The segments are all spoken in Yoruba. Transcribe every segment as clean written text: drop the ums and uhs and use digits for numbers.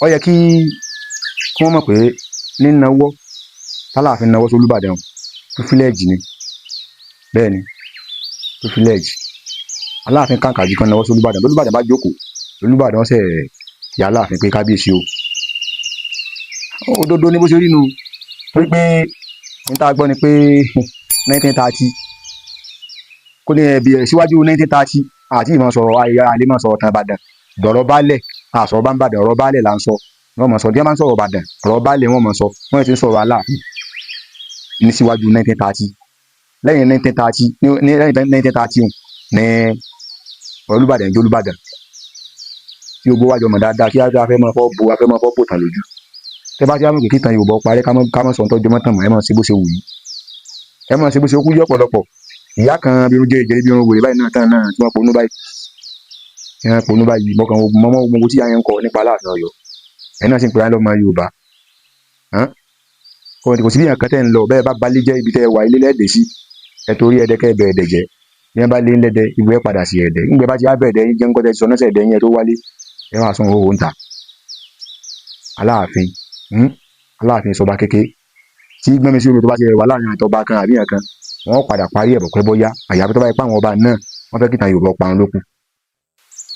ó yẹ kí wọ́n mọ̀ pé nínáwó tálàfin náwó sí Olúbàdàn pífílẹ́ẹ̀jì ni, bẹ́ẹ̀ ni pífílẹ́ẹ̀jì. Aláàfin kàǹkà jù kan náwó sí Olúbàdàn, bí Olúbàdàn bá jókòó Olúbàdàn ṣe yà Aláàfin pé kábíyèsí o. Òdodo ni bó ṣe rí nu, torí pé níta gbọ́ ni pé 1930 kó ní ẹbí síwájú 1930 àti ìmọ̀ sọ̀rọ̀ alẹ́ mọ̀ sọ̀rọ̀ tán Ìbàdàn dọ̀rọ̀ baálẹ̀ àsọ̀rọ̀ bá ń bàdàn ọ̀rọ̀ baálẹ̀ là ń sọ wọ́n mọ̀ sọ bí wọ́n máa ń sọ̀rọ̀ Ìbàdàn ọ̀rọ̀ baálẹ̀ wọ́n mọ̀ sọ wọ́n ti ń sọ̀rọ̀ Aláàfin ní síwájú 1930. lẹ́yìn 1930 ní lẹ́yìn 1930 ní Olúbàdàn jẹ́ Olúbàdàn tí gbogbo wájọ mọ̀ dáadáa kí a fẹ́ mọ́ fọ́ bò tán lójú. Tẹ́ bá ti mọ̀ kí tán Yorùbá parí ká mọ̀ sọ ń tọ́jú mọ́tàn mọ́ ẹ mọ̀ ṣe bó ṣe wù yí ẹ mọ̀ ṣe bó ṣe kú yí ọ̀pọ̀lọpọ̀. Ìyá kan bí irun jẹrẹ bí irun wèrè báyìí náà tán náà tí wọ́n ponú báyìí mọ́kàn mọ́mọ́ ogun tí yáyẹn ń kọ nípa Aláàfin Ọ̀yọ́ ẹ̀ náà sì ń pè á lọ́mọ Yorùbá. Kò sí bí yàn kan tẹ́ ń lọ bẹ́ẹ̀ bá balẹ̀ jẹ́ ibi tẹ́ wà ilé lẹ́ẹ̀dẹ̀ sí ẹ torí ẹ̀dẹ̀ kẹ́ bẹ̀ ẹ̀dẹ̀ jẹ́ bí wọ́n bá lé ńlẹ́dẹ̀ ìwé ẹ̀ padà sí ẹ̀dẹ̀ ńgbẹ́ bá ti á bẹ̀ ẹ̀dẹ̀ yín jẹ́ ńkọ́ tẹ́ ti sọ náà sẹ̀dẹ̀ yẹn tó wálé ẹ wá sún owó ń ta. Aláàfin sọba kéke tí gbẹ́mi sí omi tó bá ti wà láàrin àtọba kan àbí yàn kan wọ́n padà parí ẹ̀bọ̀ pẹ́ bọ́yá àyàfi tó bá ipá àwọn ọba náà wọ́n fẹ́ kítan Yorùbá parun lókun.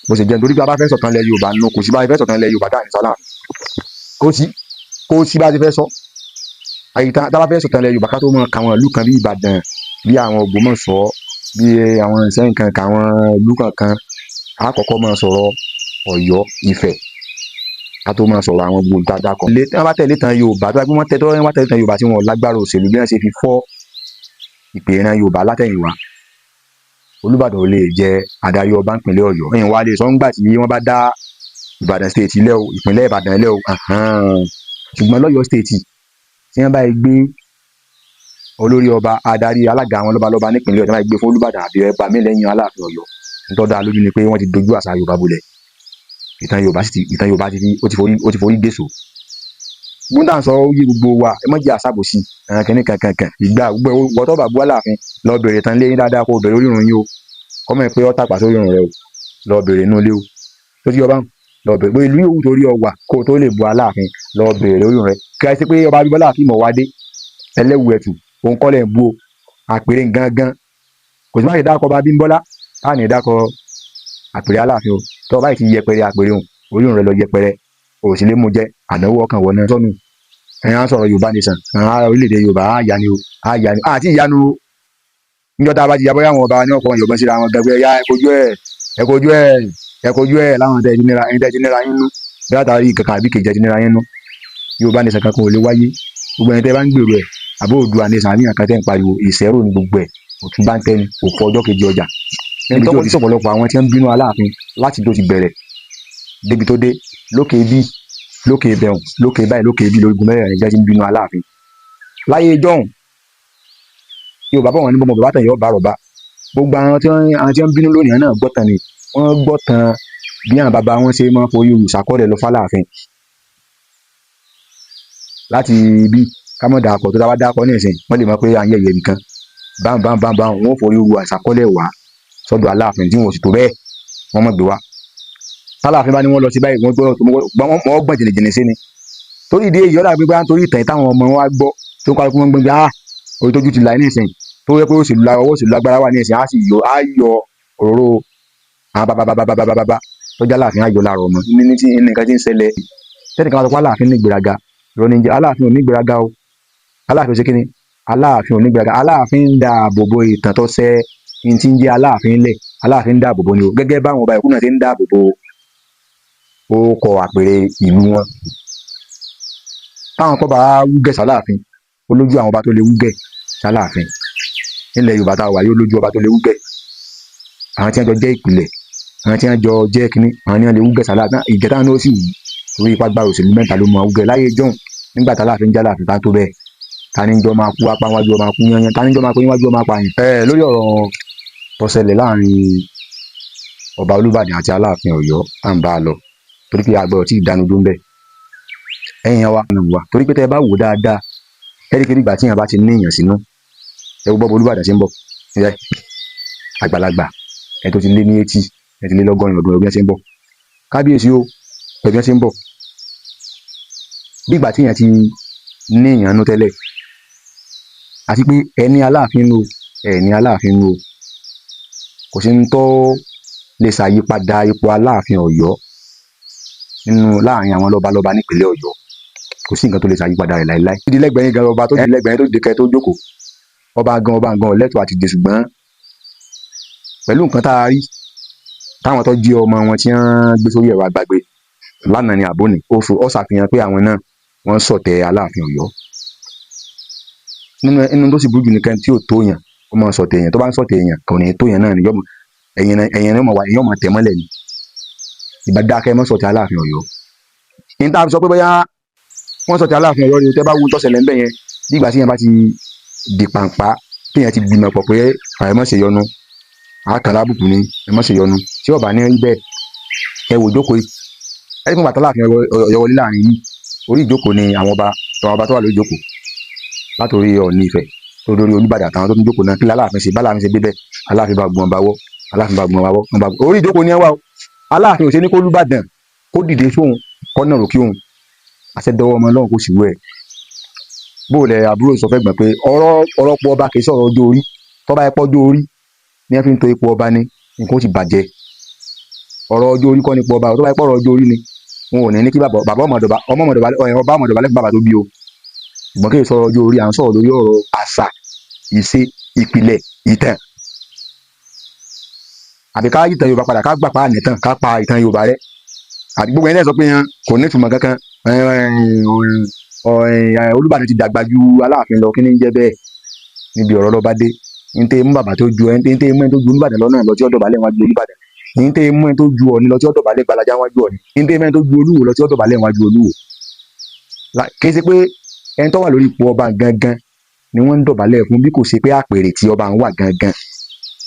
Bó ṣe jẹ́ nítorí pé a bá fẹ́ sọ̀tàn ilẹ̀ Yorùbá nù kò sí bá a fẹ́ sọ̀tàn ilẹ̀ Yorùbá dáhùn sálà kò sí bá a ti fẹ́ sọ. Àyíká tá a bá fẹ́ sọ̀tàn ilẹ̀ Yorùbá ká tó mọ káwọn ìlú kan bí Ìbàdàn bí àwọn Ògbómọ̀ṣọ́ bí àwọn Ìṣẹ̀yìn kan káwọn ìlú kankan àkọ́kọ́ máa sọ̀rọ̀ Ọ̀yọ́ Ifẹ̀ ká tó máa sọ̀rọ̀ àwọn gbòǹda dákọ̀. Tí wọ́n bá tẹ̀lé tan Yorùbá tó bá gbé wọ́n tẹ̀lé tan Yorùbá tí wọ́n lágbára òṣèlú bí wọ́n ṣe fi fọ́ ìpè ìran Yorùbá látẹ̀yìnwá Olúbàdàn ò lè jẹ adarí ọba ìpínlẹ̀ Ọ̀yọ́ ẹ̀yìn wa lè sọ ńgbà tí wọ́n bá dá Ìbàdàn state ilẹ̀ o ìpínlẹ̀ Ìbàdàn ilẹ̀ o ṣùgbọ́n lọ́yọ̀ state tí wọ́n bá gbé olórí ọba adarí alága àwọn lọ́balọ́ba nípínlẹ̀ Ọ̀yọ́ tí wọ́n bá gbé fún Olúbàdàn àbí ẹ̀bà mí lẹ́yìn Aláàfin Ọ̀yọ́ nítorí dáa lójú ni pé wọ́n ti dojú àṣà Yorùbá bolẹ̀ ìtàn Yorùbá ti forí gbèsò gbúndà sọ yí gbogbo wa ẹ mọ̀ jẹ́ àṣàbòsí kẹ́ni kankan ìgbà gbogbo wọ́tọ́ bá bú Aláàfin lọ bèrè tán léyìn dáadáa kó bèrè orírun yín o kọ́mọ̀ pé ọ́ tàpá sórí irun rẹ o lọ bèrè inú ilé o tó ti ọba lọ bèrè pé ìlú yòówù torí ọwà kó o tó lè bu Aláàfin lọ bèrè orírun rẹ kí a ṣe pé ọba Abímbọ́lá Akeem Ọwádé ẹlẹ́wù ẹ̀tù òun kọ́ lẹ̀ ń bu o àpèrè gangan kò sí má ṣe dákọ̀ ọba Abímbọ́lá á ní dákọ̀ àpèrè Aláàfin o tó ọba yìí ti yẹpẹrẹ àpèrè òun orírun rẹ lọ yẹpẹrẹ o sì lè mú jẹ àdánwò ọkàn wọ náà sọnù ẹ̀yàn sọ̀rọ̀ Yorùbá nation orílẹ̀-èdè Yorùbá àyà ni àti ìyanu níjọ́ tá a bá ti yabọ́ yàwọn ọba ní ọkọ̀ Yorùbá síra wọn gẹ́gẹ́ ya ẹ̀kọ́jú ẹ̀ láwọn tẹ̀ ti nira yín nú bí látàrí kankan àbí kejì ti nira yín nú Yorùbá nation kankan ò lè wáyé gbogbo ẹni tẹ́ bá ń gbèrò ẹ̀ àbó Oòduà nation àníyàn kan tẹ́ ń pariwo ìṣẹ́rò ní gbogbo ẹ̀ òtún bá ń tẹ́ni òfò ọjọ́ kejì ọjà níbi tó ti sọ̀pọ̀lọpọ̀ àwọn tí wọ́n ń bínú Aláàfin láti tó ti bẹ̀rẹ̀ débi tó dé lókè bíi lókè bẹ̀rùn lókè báyìí lókè bí lórí gúnmẹ́rẹ̀ rẹ̀ jẹ́ ti ń bínú Aláàfin láyé jọ́hùn Yorùbá bọ̀ wọ́n ní bọ́mọ bàbá tàn yọ ọba rọ̀bá gbogbo àwọn tí wọ́n bínú lónìí náà gbọ́tàn ni wọ́n gbọ́tàn bí àwọn bàbá wọn ṣe máa forí olùṣàkọọ́lẹ̀ lọ f'Aláàfin láti bí kámọ́ dàpọ̀ tó dáwà dàpọ̀ ní ìsìn wọ́n lè mọ̀ pé à ń yẹ̀yẹ̀ nìkan báwọn wọ́n forí olùṣàkọọ́lẹ̀ wá sọ́dọ̀ Aláàfin tí wọ́n sì tó bẹ́ẹ̀ wọ́n mọ̀ gbé wá Aláàfin bá ní wọ́n lọ sí báyìí wọ́n gbọ́n jìnnìjìnnì sí ni torí ìdí èyí ọ̀dà gbégbá nítorí ìtàn táwọn ọmọ wa gbọ́ tó ń kálukú wọn gbẹ́ngbẹ́ orí tójú ti là ní ìsìn tó yẹ pé òṣèlú agbára wà ní ìsìn á sì yọ òróró àwọn bàbá tó jẹ́ Aláàfin ayọ̀ láàrọ̀ ọmọ ní nǹkan tí ń ṣẹlẹ̀ tẹ́nìkan wá sọ pé Aláàfin ní ìgbéraga ìrọ̀lẹ́ jẹ́ Aláàfin ò ní ìgbéraga o Aláàfin ṣe kíni Aláàfin ò ní ìgbéraga Aláàfin ń dáàbò bo ìtàn tó ṣẹ́ ní ti ń jẹ́ Aláàfin lẹ̀ Aláàfin ń dáàbò bo ni o gẹ́gẹ́ báwọn ọba ìkú náà ti ń dáàbò bo ó kọ àpèrè ìlú wọn táwọn kọ́ bá wúgẹ̀ s'Aláàfin olójú àwọn ọba tó lè wúgẹ̀ s'Aláàfin nílẹ̀ Yorùbá tá a wà yóò lójú ọba tó lè wúgẹ̀ àwọn tí wọ́n jọ jẹ́ ìpìlẹ̀ àwọn tí wọ́n jọ jẹ́ kínní àwọn ni wọ́n lè wúgẹ̀ s'Aláàfin ìjẹta náà ó sì wù torí ipá gbára òṣèlú mẹ́ta ló mọ wúgẹ̀ láyé jọ́hùn nígbà tá Aláàfin jẹ́ Aláàfin tá tó bẹ́ẹ̀ ta ni jọ máa kú apá wájú ọmọ kú yányán ta ni jọ máa kú níwájú ọmọ apààyàn. Lórí ọ̀rọ̀ tó ṣẹlẹ̀ láàrin ọba Olúbàdàn àti Aláàfin Ọ̀yọ́ à ń bá a lọ torí pé àgbẹ̀ ọtí ìdánudó ń bẹ ẹ̀yìn wa torí pé tẹ́ ẹ bá wò dáadáa kẹ́ríkẹ́rí ìgbà tí èèyàn bá ti ní èèyàn sínú ẹ gbọ́ Olúbàdàn ṣe ń bọ̀ àgbàlagbà ẹ tó ti lé ní 80 ẹ ti lé lọ́gọ́rin ọdún ẹgbẹ́ ṣe ń bọ̀ kábíyèsí o ẹgbẹ́ ṣe ń bọ̀ bí ìgbà tí èèyàn ti ní èèyàn nú tẹ́lẹ̀ àti pé ẹni Aláàfin lò ẹni Aláàfin lò kò sí ní tó lè ṣàyípadà ipò Aláàfin Ọ̀yọ́ nínú láàrin àwọn lọ́balọ́ba nípínlẹ̀ Ọ̀yọ́ kò sí nǹkan tó lè ṣàyípadà rẹ̀ láéláé. ìdí lẹ́gbẹ̀ẹ́ gan ọba tó di lẹ́gbẹ̀ẹ́ tó dìde kẹ́ tó jókòó ọba gan lẹ́tọ̀ọ́ àti dé ṣùgbọ́n pẹ̀lú nǹkan tá a rí táwọn tó jí ọmọ wọn tí wọ́n gbé sórí ẹ̀rọ àgbàgbé lánàá ní àbóni ó ṣàfihàn pé àwọn náà wọ́n ṣọ̀tẹ̀ Aláàfin Ọ̀yọ́ nínú tó sì burú jù nìkan tí ò tó yàn ó máa ṣọ̀tẹ̀ èèyàn tó bá ń ṣọ̀tẹ̀ èèyàn kò ní tó yàn náà ni ẹ̀yìn rẹ̀ mọ̀ wá èèyàn mọ̀ tẹ̀ mọ́lẹ̀ ni ìbádákẹ́ mọ́ ṣọ̀tẹ̀ Aláàfin Ọ̀yọ́ ní tá a sọ pé bóyá wọ́n ṣọ̀tẹ̀ Aláàfin Ọ̀yọ́ ni tẹ́ bá wú tọ́sẹ̀lẹ̀ ńbẹ̀ yẹn nígbà tí yẹn bá ti di pàǹpá tí yẹn ti gbìmọ̀ pọ̀ pé àìmọ́ ṣe yọnu àákàlà àbùkù ni àìmọ́ ṣe yọnu tí ọba ní rí bẹ́ẹ̀ ẹ wò jókòó yìí ẹ fún bàtà Aláàfin Ọ̀yọ́ wọlé láàrin yìí orí ìjókòó ni àwọn ọba tó wà lórí ìjókòó látòrí Ọọ̀ni Ifẹ̀ tó dórí Olúbàdàn àtàwọn tó ń jókòó náà kí Aláàfin ṣe báláàfin ṣe débẹ̀ Aláàfin bá gbọ́n bá wọ́ Aláàfin bá gbọ́n bá wọ́ orí ìjókòó ni ẹ wá o Aláàfin ò ṣe ní kó Olúbàdàn kó dìde sóhun kọ́nà rò kí òun àṣẹdọwọ́ ọmọ Ọlọ́run kò sì wú ẹ̀ bó lẹ àbúrò sọ fẹ́ gbọ̀n pé ọ̀rọ̀ pọ̀ ọba kì í sọ̀rọ̀ ọjọ́ orí tọ́ba ẹ̀pọ̀ ọjọ́ orí ní ẹ fi ń to ipò ọba ní nǹkan ó ti bàjẹ́ ọ̀rọ̀ ọjọ́ orí kọ́ ni ipò ọba tọ́ba ẹ̀pọ̀ ọjọ́ orí ni wọn ò ní ní kí bàbá ọmọdọ̀bá lẹ́gbẹ̀ẹ́ bàbá tó bí o ṣùgbọ́n kì í sọ̀rọ̀ ọjọ́ orí à ń sọ̀rọ̀ lórí ọ̀rọ̀ àṣà ìṣe ìpìlẹ̀ ìtàn àbí ká ìtàn Yorùbá padà ká gbà pa ànìtàn ká pa ìtàn Yorùbá rẹ àti gbogbo ẹni sọ pé kò ní ìtumọ̀ kankan Olúbàdàn ti dàgbà ju Aláàfin lọ kí ni ń jẹ́ bẹ́ẹ̀ níbi ọ̀rọ̀ lọ́ba dé ní tẹ́ mú bàbá tó ju ẹni tẹ́ mú ẹni tó ju Olúbàdàn lọ́nà lọ tí ó dọ̀bálẹ̀ wájú Olúbàdàn ní tẹ́ mú ẹni tó ju Ọọ̀ni lọ tí ó dọ̀bálẹ̀ Gbalaja wájú Ọọ̀ni ní tẹ́ mú ẹni tó ju Olúwo lọ tí ó dọ̀bálẹ̀ wájú Olúwo kì í ṣe pé ẹni tó wà lórí ipò ọba gangan ni wọ́n ń dọ̀bálẹ̀ fún bí kò ṣe pé àpèrè tí ọba ń wà gangan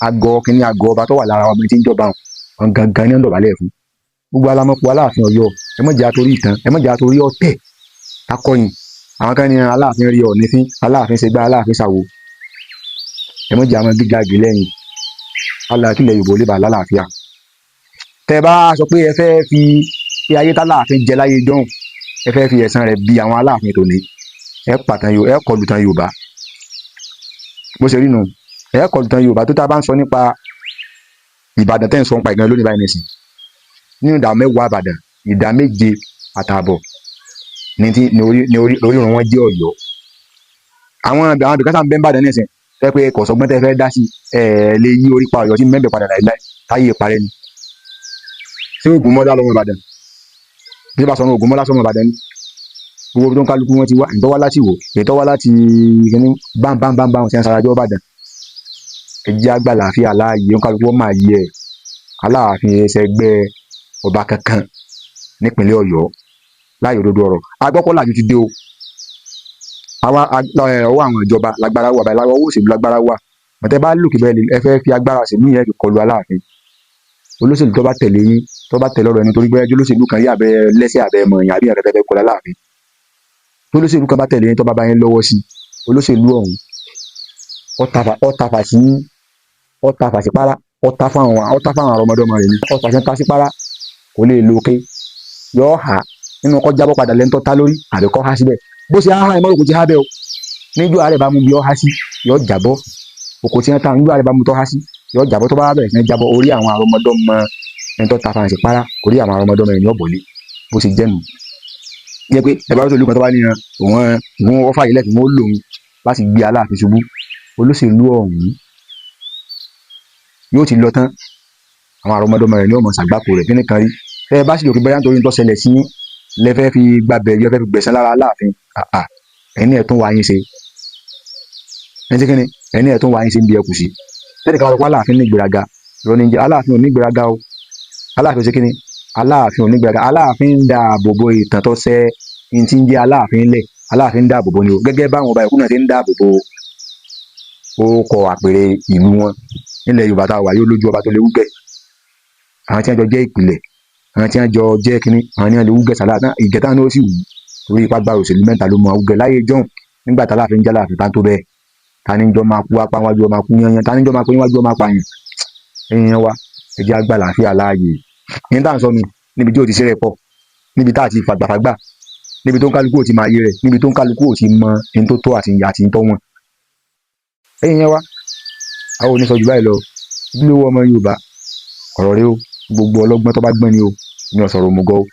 àgọ́ ọba tó wà lára ọmọ tí ń jọba wọn gangan ni wọ́n ń dọ̀bálẹ̀ fún gbogbo alamọ̀pọ̀ Aláàfin Ọ̀yọ́ ẹ má jẹ́ àtorí ìtàn ẹ má jẹ́ àtorí ọ̀tẹ̀ akọ̀yìn àwọn kan ní Aláàfin rí Ọọ̀ni fín Aláàfin ṣe gbá Aláàfin ṣàwo ẹ má jẹ́ àwọn gíga gè lẹ́yìn aláàkílẹ̀ Yorùbá lè bà lálàáfíà tẹ bá sọ pé ẹ fẹ́ fi ayé tá Aláàfin jẹ láyé jọ́hùn ẹ fẹ́ fi ẹ̀san rẹ̀ bí àwọn Aláàfin tòní ẹ kọlù tán Yorùbá bó ṣe rí nu ẹ kọlù tán Yorùbá tó tá a bá ń sọ nípa Ìbàdàn tẹ́ ń sọ nípa ìgbà lónìí báyìí nìsín nínú ìdá mẹ́wàá Ìbàdàn ìdá méje àtààbọ̀ ní orí ìrùn wọn jẹ́ Ọ̀yọ́ àwọn àbíkásá ń bẹ́ ń bàdàn nìsín tẹ́ pé kọ̀sọ́gbọ́n tẹ́ fẹ́ dá sí lè yí orí pa Ọ̀yọ́ tí mẹ́bẹ̀ padà láìláì táyé ìparẹ́ ni tí Ògúnmọ́lá lọ́mọ Ìbàdàn bí bá sọ̀rọ̀ Ògúnmọ́lá sọ̀rọ̀ Ìbàdàn ni gbogbo tó ń kálukú wọn ti wá ìtọ́wá láti wò ìtọ́wá láti kíní bámbámbámbám ṣe ń sarajọ́ Ìbàdàn ẹjẹ́ àgbà láàfin aláàyè ń kálukú wọn máa yí ẹ̀ Aláàfin ẹsẹ̀gbẹ́ ọba kankan nípínlẹ̀ Ọ̀yọ́ láyé òdodo ọ̀rọ̀ agbọ́pọ̀ làjú ti dé o ọwọ́ àwọn ìjọba lágbára wà báyìí ọwọ́ òṣèlú lágbára wà mọ̀tẹ́ bá lòkè bẹ́ẹ̀ ẹ fẹ́ fi agbára òṣèlú yẹn fi kọlu Aláàfin olóṣèlú tó bá tẹ̀lé yín tó bá tẹ̀lé ọ̀rọ̀ ẹni torí gbẹ́jọ́ olóṣèlú kan rí abẹ́ lẹ́sẹ̀ abẹ́ mọ̀ ẹ̀yìn àbí ẹ̀rẹ́ fẹ́ kọlu Aláàfin tó olóṣèlú kan bá tẹ̀lé yín tó bá bá yín lọ́wọ́ sí olóṣèlú ọ̀hún ọ̀tàfà sí para ọ̀tà fáwọn ọmọdọ́mọ rẹ̀ ni ọ̀tà sí ta sí para kò lè lo ké yọ ha nínú kọ́ jábọ́ padà lẹ́ńtọ́ tá lórí àbí kọ́ há síbẹ̀ bó ṣe há ìmọ̀ràn kò ti há bẹ́ẹ̀ o níjọ́ àárẹ̀ bá mú bí ọ há sí yọ jábọ́ òkò tí wọ́n ta níjọ́ àárẹ̀ bá mú tọ́ há sí yọ jábọ́ tó bá bẹ̀rẹ̀ sí ní jábọ́ orí àwọn àrọmọdọ́mọ ẹni tó ta fàǹsì para orí àwọn àrọmọdọ́mọ ẹni ọ̀bọ̀lé bó ṣe jẹ́nu yẹ pé ẹ bá olóṣèlú kan tó bá níyan òun ọfà yìí lẹ́kùn ó lòun láti gbé Aláàfin ṣubú olóṣèlú ọ̀hún yóò ti lọ tán àwọn àrọmọdọ́mọ rẹ̀ ní ọmọ ṣàgbákò rẹ̀ kíní kan rí ẹ bá sì lò pé bóyá nítorí tó ṣẹlẹ̀ sí lẹ́fẹ́ fi gbàbẹ̀ yọ fẹ́ fi gbẹ̀sán lára Aláàfin ẹni ẹ̀ tún wá yín ṣe ẹni ẹ̀ tún wá yín ṣe ń bí ẹkù sí tẹ́lẹ̀ ká wọ́n Aláàfin ní ìgbéraga lọ ní jẹ́ Aláàfin ò ní ìgbéraga o Aláàfin ṣe kíni Aláàfin ò ní ìgbéraga Aláàfin ń dáàbò bo ìtàn tó ṣẹ́ ní ti ń jẹ́ Aláàfin lẹ̀ Aláàfin ń dáàbò bo ni o gẹ́gẹ́ báwọn ọba ìkú náà ti ń dáàbò bo orúkọ àpèrè ìlú wọn nílẹ̀ Yorùbá tá a wà yóò lójú ọba tó lè wúgẹ̀ àwọn tí wọ́n jọ jẹ́ ìpìlẹ̀ àwọn tí wọ́n jọ jẹ́ kínní àwọn ní wọ́n lè wúgẹ̀ sálà náà ìgẹ̀tà náà ó sì wù torí ipá gba òṣèlú mẹ́ta ló mọ wúgẹ̀ láyé jọ́hùn nígbà tá Aláàfin jẹ́ Aláàfin bá tó bẹ́ẹ̀ ta ni jọ máa kú apá wájú ọmọ kú yanyan ta ni jọ máa kú níwájú ọmọ apá yàn ẹ̀yìn wa ẹ̀jẹ̀ àgbà láàfin aláàyè yẹn tá à ń sọ mi níbi tí ò ti ṣeré pọ̀ níbi tá à ti fàgbàfàgbà níbi tó ń kálukú ò ti máa yé rẹ̀, níbi tó ń kálukú ò ti mọ ẹni tó tọ́ àti ń tọ́ wọn. ẹ̀yin yẹn wá àwọn oníṣọ jù báyìí lọ ojúlówó ọmọ Yorùbá ọ̀rọ̀ rẹ o gbogbo ọlọ́gbọ́n tó bá gbọ́n ni o ní ọ̀sọ̀rọ̀ òmùgọ̀ o.